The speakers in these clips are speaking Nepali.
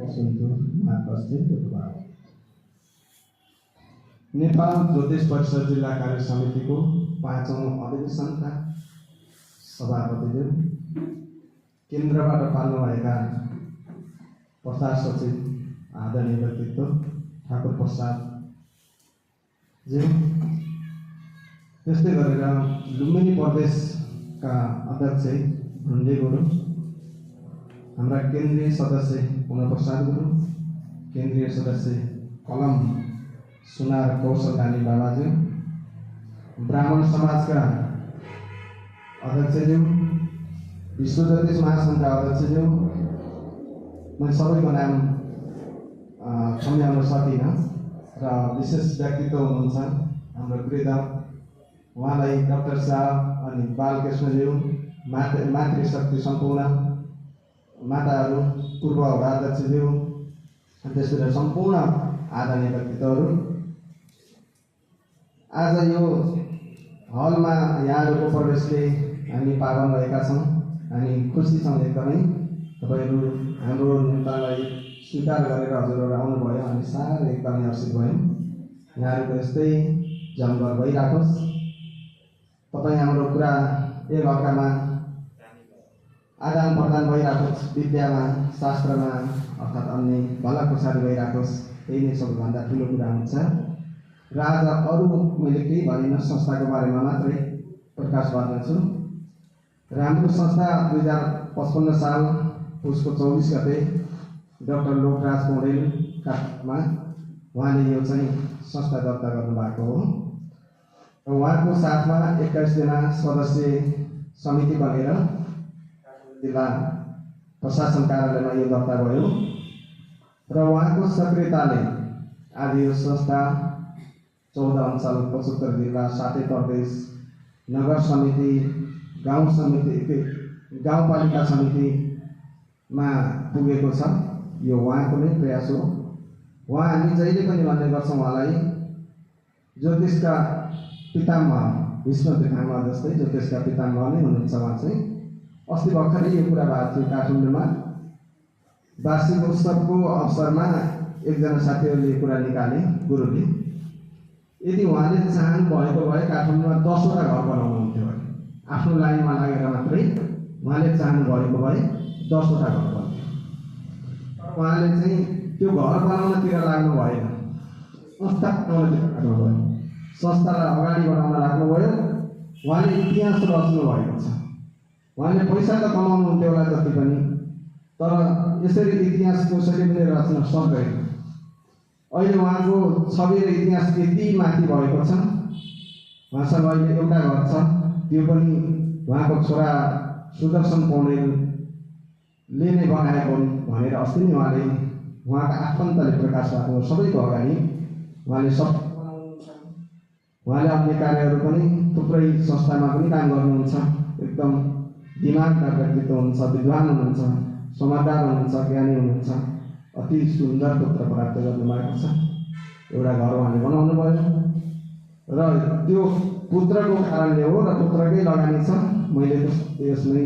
वसन्तु मार्गदर्शन गुरुबार नेपाल ज्योतिष परिषद जिल्ला कार्य समितिको 5औं अधिवेशनका सभापतिज्यू, केन्द्रबाट पाल्नुभएका प्रचार सचिव आदरणीय व्यक्तित्व ठाकुर प्रसाद ज्यू, त्यस्तै गरेर लुम्बिनी प्रदेशका अध्यक्ष भुन्डे गुरु, हाम्रा केन्द्रीय सदस्य पुनप्रसाद गुरु, केन्द्रीय सदस्य कलम सुनार कौशल बाबाज्यू, ब्राह्मण समाजका अध्यक्षज्यू, विश्व ज्योतिष महासङ्घका अध्यक्षज्यू, म सबैको नाम सम्झाउन सकिनँ र विशेष व्यक्तित्व हुनुहुन्छ हाम्रो वृद्ध, उहाँलाई डाक्टर साहब अनि बालकृष्णज्यू, मातृशक्ति सम्पूर्ण माताहरू, पूर्व अध्यक्षज्यू, त्यसबाट सम्पूर्ण आदरणीय व्यक्तित्वहरू, आज यो हलमा यहाँहरूको प्रवेशले हामी पावन भएका छौँ। हामी खुसी छौँ एकदमै, तपाईँहरू हाम्रो नेतालाई स्वीकार गरेर हजुरहरू आउनुभयो। हामी साह्रै एकदमै हर्षित भयौँ। यहाँहरूको यस्तै जमघट भइराखोस्। तपाईँ हाम्रो कुरा एक अर्कामा आदान प्रदान भइराखोस्, विद्यामा, शास्त्रमा, अर्थात् अन्य भला खुसारी भइराखोस्। यही नै सबैभन्दा ठुलो कुरा हुन्छ। र आज अरू मैले केही भनिनँ, संस्थाको बारेमा मात्रै प्रकाश गर्दछु। र हाम्रो संस्था 2055 साल पुसको 24 गते डाक्टर लोकराज पौडेलकामा उहाँले यो चाहिँ संस्था दर्ता गर्नुभएको हो। र उहाँको साथमा 21 जना सदस्य समिति बनेर जिल्ला प्रशासन कार्यालयमा यो दर्ता भयो। र उहाँको सक्रियताले आज यो संस्था 14 अञ्चल, 75 जिल्ला, 7 प्रदेश, नगर समिति, गाउँ समिति, गाउँपालिका समितिमा पुगेको छ। यो उहाँको नै प्रयास हो। उहाँ, हामी जहिले पनि भन्ने गर्छौँ उहाँलाई ज्योतिषका पितामह, विष्णु पितामह जस्तै ज्योतिषका पितामह नै हुनुहुन्छ उहाँ चाहिँ। अस्ति भर्खरै यो कुरा भएको थियो काठमाडौँमा, वार्षिक उत्सवको अवसरमा एकजना साथीहरूले कुरा निकाले गुरुले, यदि उहाँले चाहनु भएको भए काठमाडौँमा 10वटा घर बनाउनुहुन्थ्यो भने, आफ्नो लाइनमा लागेर मात्रै उहाँले चाहनु भएको भए 10वटा घर बनाउँथ्यो। उहाँले चाहिँ त्यो घर बनाउनतिर लाग्नु भएन, संस्था बनाउनतिर लाग्नु भयो, संस्थालाई अगाडि बढाउन लाग्नुभयो। उहाँले इतिहास रच्नु भएको छ। उहाँले पैसा त कमाउनुहुन्थ्यो होला जति पनि, तर यसरी इतिहास कसैले पनि रच्न सक्दैन। अहिले उहाँको छवि र इतिहास यति माथि भएको छ। उहाँसँग अहिले एउटा घर छ, त्यो पनि उहाँको छोरा सुदर्शन पौडेलले नै बनाएको भनेर अस्ति नै उहाँले उहाँका आफन्तले प्रकाश पार्नु सबैको अगाडि उहाँले सब बनाउनुहुन्छ। उहाँले अन्य कार्यहरू पनि थुप्रै संस्थामा पनि काम गर्नुहुन्छ। एकदम दिमागदार व्यक्तित्व हुनुहुन्छ, विद्वान हुनुहुन्छ, समझदार हुनुहुन्छ, ज्ञानी हुनुहुन्छ। अति सुन्दर पुत्र प्राप्त गर्नुभएको छ। एउटा घर उहाँले बनाउनु भयो र त्यो पुत्रको कारणले हो र पुत्रकै लगानी छ। मैले त यसमै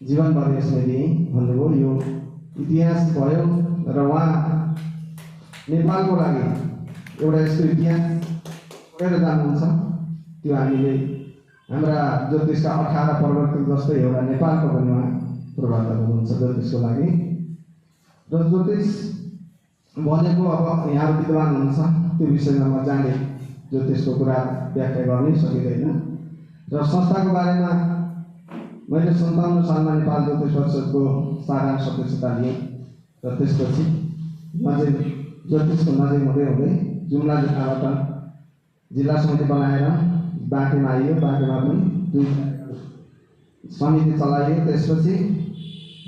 जीवनभर यसमै दिएँ भन्नुभयो। यो इतिहास भयो र उहाँ नेपालको लागि एउटा यस्तो इतिहास छोडेर जानुहुन्छ। त्यो हामीले हाम्रा ज्योतिषका 18 प्रवर्तक जस्तै एउटा नेपालको पनि उहाँ प्रवर्तक हुनुहुन्छ ज्योतिषको लागि। र ज्योतिष भनेको अब यहाँ विद्वान हुनुहुन्छ, त्यो विषयमा म जाने ज्योतिषको कुरा व्याख्या गर्नै सकिँदैन। र संस्थाको बारेमा मैले 57 सालमा नेपाल ज्योतिष परिषदको सारांश सदस्यता लिएँ र त्यसपछि ज्योतिषको नजिक हुँदै हुँदै जुम्ला जिल्लाबाट जिल्ला समिति बनाएर बाँकेमा आइयो। बाँकेमा पनि 2 समिति चलाइयो। त्यसपछि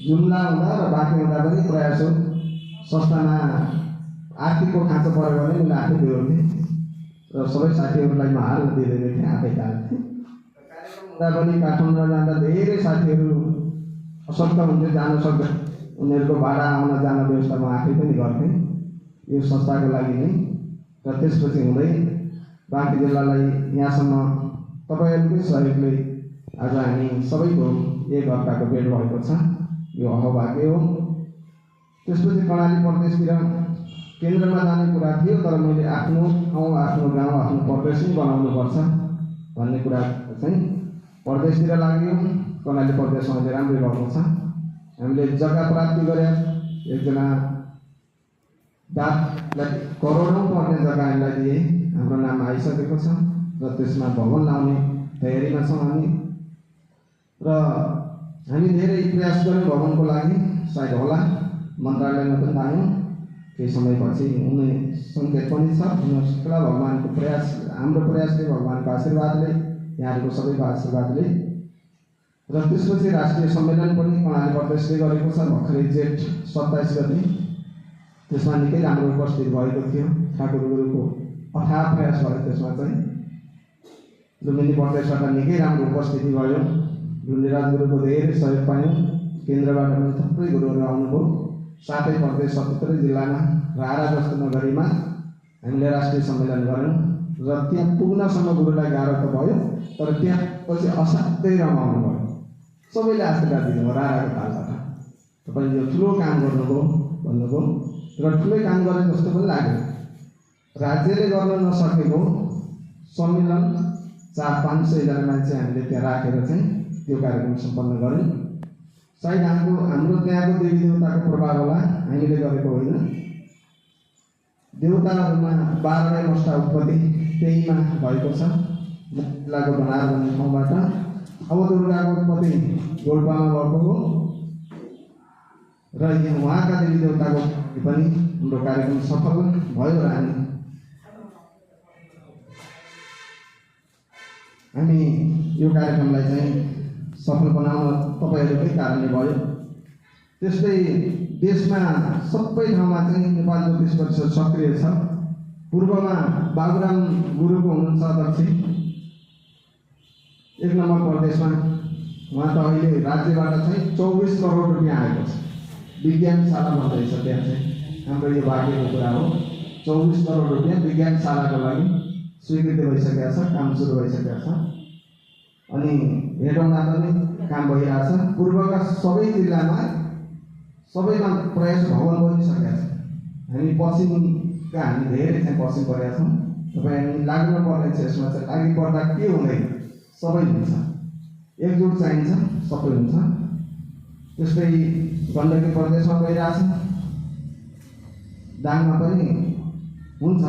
जुम्ला हुँदा र बाँके हुँदा पनि प्रयास हो, संस्थामा आर्थिकको खाँचो पऱ्यो भने मैले आफै बेहोर्थेँ र सबै साथीहरूलाई म हाल्न दिँदैन थिएँ, आफै हाल्थेँ। कार्यक्रम हुँदा पनि काठमाडौँमा जाँदा धेरै साथीहरू अशक्त हुन्थ्यो, जानु सक्दैन। उनीहरूको भाडा आउन जान व्यवस्था म आफै पनि गर्थेँ यो संस्थाको लागि नै। र त्यसपछि हुँदै बाँके जिल्लालाई यहाँसम्म तपाईँहरूकै सहयोगले आज हामी सबैको एक अर्काको भेट भएको छ। यो अहभाग्य हो। त्यसपछि कर्णाली प्रदेशतिर केन्द्रमा जाने कुरा थियो, तर मैले आफ्नो ठाउँ, आफ्नो गाउँ, आफ्नो प्रदेश नै बनाउनुपर्छ भन्ने कुरा चाहिँ प्रदेशतिर लाग्यो। कर्णाली प्रदेशमा अहिले राम्रै भएको छ। हामीले जग्गा प्राप्ति गरे, एकजना दातलाई करोडौँ पर्ने जग्गा हामीलाई दिए, हाम्रो नाम आइसकेको छ र त्यसमा भवन लाउने तयारीमा छौँ हामी। र हामी धेरै प्रयास गऱ्यौँ भवनको लागि, सायद होला मन्त्रालयमा पनि लाग्यौँ, केही समयपछि हुने सङ्केत पनि छ। हुनसक्ला भगवानको प्रयास, हाम्रो प्रयासले, भगवानको आशीर्वादले, यहाँहरूको सबैको आशीर्वादले। र त्यसपछि राष्ट्रिय सम्मेलन पनि कर्णाली प्रदेशले गरेको छ भर्खरै जेठ 27 गते। त्यसमा निकै राम्रो उपस्थित भएको थियो। ठाकुर गुरुको अथाह प्रयास भयो त्यसमा चाहिँ। लुम्बिनी प्रदेशबाट निकै राम्रो उपस्थिति भयो। ढुण्डिराज गुरुको धेरै सहयोग पायौँ। केन्द्रबाट पनि थुप्रै गुरुहरू आउनुभयो। साथै प्रदेश 77 जिल्लामा रारा जस्तो नगरीमा हामीले राष्ट्रिय सम्मेलन गऱ्यौँ र त्यहाँ पुग्नसम्म गुरुलाई गाह्रो त भयो, तर त्यहाँ पछि असाध्यै रमाउनु भयो। सबैले आशीर्वाद दिनुभयो राराको तालबाट। तपाईँले यो ठुलो काम गर्नुभयो भन्नुभयो र ठुलै काम गरे जस्तो पनि लाग्यो। राज्यले गर्न नसकेको सम्मेलन 400-500 जना मान्छे हामीले त्यहाँ राखेर चाहिँ त्यो कार्यक्रम सम्पन्न गऱ्यौँ। सायद हाम्रो त्यहाँको देवी देवताको प्रभाव होला, हामीले गरेको होइन। देवताहरूमा 12 मष्टा उत्पत्ति त्यहीमा भएको छ, जिल्लाको बनार भन्ने ठाउँबाट। अब दुर्गाको उत्पत्ति गोल्पामा भएको हो र यहाँ उहाँका देवी देवताको पनि हाम्रो कार्यक्रम सफल भयो र हामी यो कार्यक्रमलाई चाहिँ सफल बनाउन तपाईँहरूकै कारणले भयो। त्यस्तै देशमा सबै ठाउँमा चाहिँ नेपाल ज्योतिष परिषद सक्रिय छ। पूर्वमा बाबुराम गुरुको हुनुहुन्छ अध्यक्ष 1 नम्बर प्रदेशमा। उहाँ त अहिले राज्यबाट चाहिँ 24 करोड रुपियाँ आएको छ। विज्ञानशाला भन्दैछ त्यहाँ चाहिँ, हाम्रो यो भाग्यको कुरा हो। 24 करोड रुपियाँ विज्ञानशालाको लागि स्वीकृति भइसकेको छ, काम सुरु भइसकेको छ। अनि हेटौँडा पनि काम भइरहेछ। पूर्वका सबै जिल्लामा सबैमा प्रयास भवन बनिसकेका छ। हामी पश्चिमका हामी धेरै चाहिँ पश्चिम परेका छौँ। तपाईँ हामी लाग्नु पर्ने छ यसमा चाहिँ। लागि पर्दा के हुँदैन, सबै हुन्छ, एकजुट चाहिन्छ, सबै हुन्छ। त्यस्तै गण्डकी प्रदेशमा भइरहेछ, दाङमा पनि हुन्छ।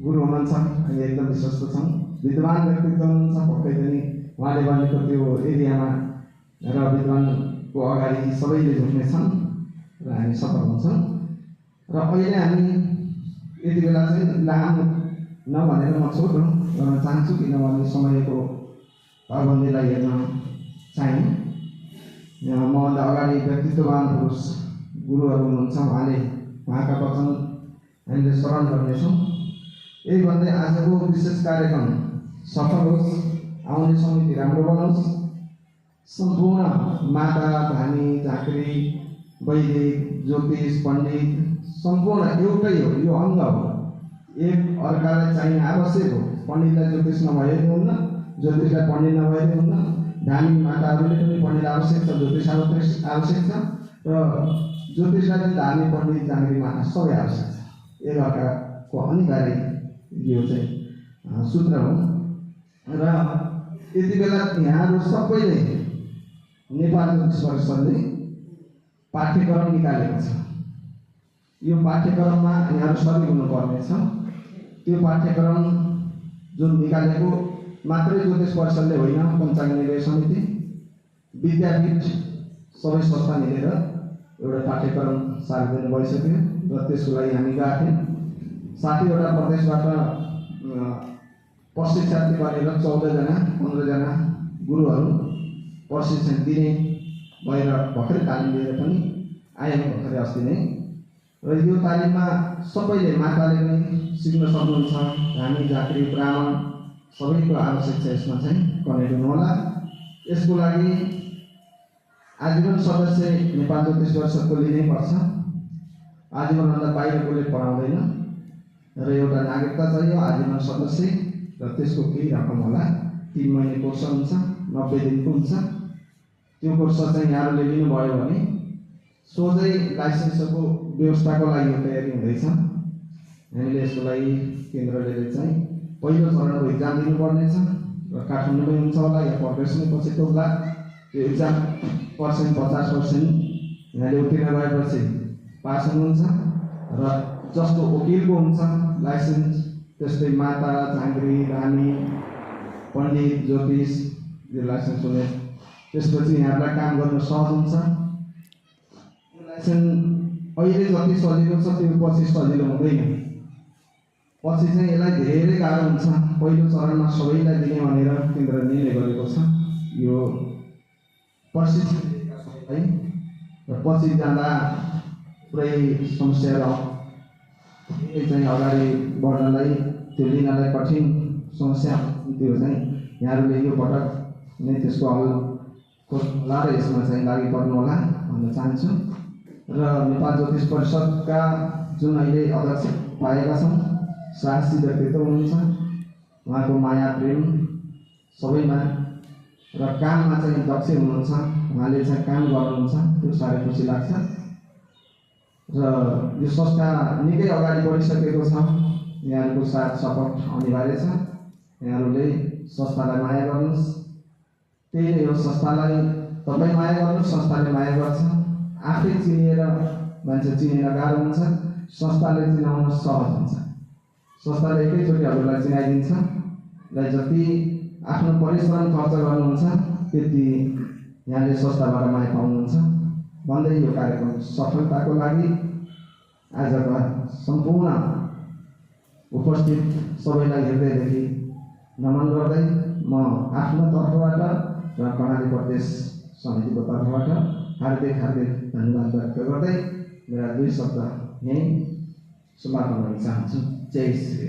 गुरु हुनुहुन्छ, हामी एकदम विश्वस्त छौँ। विद्वान व्यक्तित्व हुनुहुन्छ, पक्कै पनि उहाँले भनेको त्यो एरियामा र विद्वानको अगाडि सबैले झुक्नेछन् र हामी सफल हुन्छौँ। र अहिले हामी यति बेला चाहिँ लामो नभनेर म छोटो गर्न चाहन्छु, किनभने समयको पाबन्दीलाई हेर्न चाहिँ मभन्दा अगाडि व्यक्तित्ववान पुरुष गुरुहरू हुनुहुन्छ, उहाँका वचन हामीले स्मरण गर्नेछौँ। यही भन्दै आजको विशेष कार्यक्रम सफल होस्, आउने समिति राम्रो बनोस्। सम्पूर्ण माता, धामी, झाँक्री, वैदिक, ज्योतिष, पण्डित सम्पूर्ण एउटै हो, यो अङ्ग हो। एक अर्कालाई चाहिने आवश्यक हो। पण्डितलाई ज्योतिष नभए हुन्न, ज्योतिषलाई पण्डित नभए हुन्न, धामी माताहरूले पनि पण्डित आवश्यक छ, ज्योतिष आवश्यक छ, र ज्योतिषलाई पनि धामी, पण्डित, झाँक्री, माता सबै आवश्यक छ। एक अर्काको अनिवार्य यो चाहिँ सूत्र हो। र यति बेला यहाँहरू सबैले नेपाल ज्योतिष परिषदले पाठ्यक्रम निकालेको छ। यो पाठ्यक्रममा यहाँहरू सबै हुनुपर्ने छ। त्यो पाठ्यक्रम जुन निकालेको मात्रै ज्योतिष परिषदले होइन, पञ्चाङ्ग निर्णय समिति, विद्यापीठ सबै संस्था मिलेर एउटा पाठ्यक्रम सार्वजनिक भइसक्यो र त्यसको लागि हामी गएका थियौँ। 60वटा प्रदेशबाट प्रशिक्षार्थी बनेर 14 जना 15 जना गुरुहरू प्रशिक्षण दिने भएर भर्खरै तालिम लिएर पनि आएको भर्खरै अस्ति नै। र यो तालिममा सबैले, माताले पनि सिक्न सक्नुहुन्छ, हामी झाँक्री, ब्राह्मण सबैको आवश्यक छ यसमा चाहिँ, कनेक्ट हुनुहोला। यसको लागि आजीवन सदस्य नेपाल ज्योतिष परिषदको लिनै पर्छ। आजीवनभन्दा बाहिरकोले पढाउँदैन र एउटा नागरिकता चाहियो, आजीवन सदस्य, र त्यसको केही रकम होला। 3 महिने कोर्स हुन्छ, 90 दिनको हुन्छ। त्यो कोर्स चाहिँ यहाँहरूले लिनुभयो भने सोझै लाइसेन्सको व्यवस्थाको लागि यो तयारी हुँदैछ। हामीले यसको लागि केन्द्रले चाहिँ पहिलो चरणको इक्जाम दिनुपर्नेछ र काठमाडौँमै हुन्छ होला या प्रदेशमै पछि तोक्ला। त्यो इक्जाम 50% यहाँले उत्तीर्ण भएपछि पास हुनुहुन्छ र जस्तो वकिलको हुन्छ लाइसेन्स त्यस्तै माता, झाँक्री, रानी, पण्डित, ज्योतिष यो लाइसेन्स हुने। त्यसपछि यहाँलाई काम गर्न सहज हुन्छ। लाइसेन्स अहिले जति सजिलो छ त्यो पछि सजिलो हुँदैन। पछि चाहिँ यसलाई धेरै गाह्रो हुन्छ। पहिलो चरणमा सबैलाई दिने भनेर केन्द्रले निर्णय गरेको छ यो प्रशिक्षण है। र पछि जाँदा पुरै समस्या र चाहिँ अगाडि बढ्नलाई त्यो लिनलाई कठिन समस्या त्यो चाहिँ यहाँहरूले यो पटक नै त्यसको हल खोज्नुहोला र यसमा चाहिँ लागि पर्नु होला भन्न चाहन्छु। र नेपाल ज्योतिष परिषदका जुन अहिले अध्यक्ष पाएका छौँ साहसी व्यक्तित्व हुनुहुन्छ। उहाँको माया प्रेम सबैमा र काममा चाहिँ दक्ष हुनुहुन्छ। उहाँले चाहिँ काम गर्नुहुन्छ त्यो साह्रै खुसी लाग्छ। र यो संस्था निकै अगाडि बढिसकेको छ। यहाँहरूको साथ सपोर्ट अनिवार्य छ। यहाँहरूले संस्थालाई माया गर्नुहोस्। त्यही नै हो, संस्थालाई तपाईँ माया गर्नुहोस्, संस्थाले माया गर्छ। आफै चिनिएर मान्छे चिनिन गाह्रो हुन्छ, संस्थाले चिनाउन सहज हुन्छ। संस्थाले एकैचोटि हजुरलाई चिनाइदिन्छ र जति आफ्नो परिश्रम खर्च गर्नुहुन्छ त्यति यहाँले संस्थाबाट माया पाउनुहुन्छ भन्दै यो कार्यक्रम सफलताको लागि आजका सम्पूर्ण उपस्थित सबैलाई हृदयदेखि नमन गर्दै म आफ्नो तर्फबाट र कर्णाली प्रदेश समितिको तर्फबाट हार्दिक धन्यवाद व्यक्त गर्दै मेरा 2 शब्द यहीँ समापन गर्न चाहन्छु। जय श्री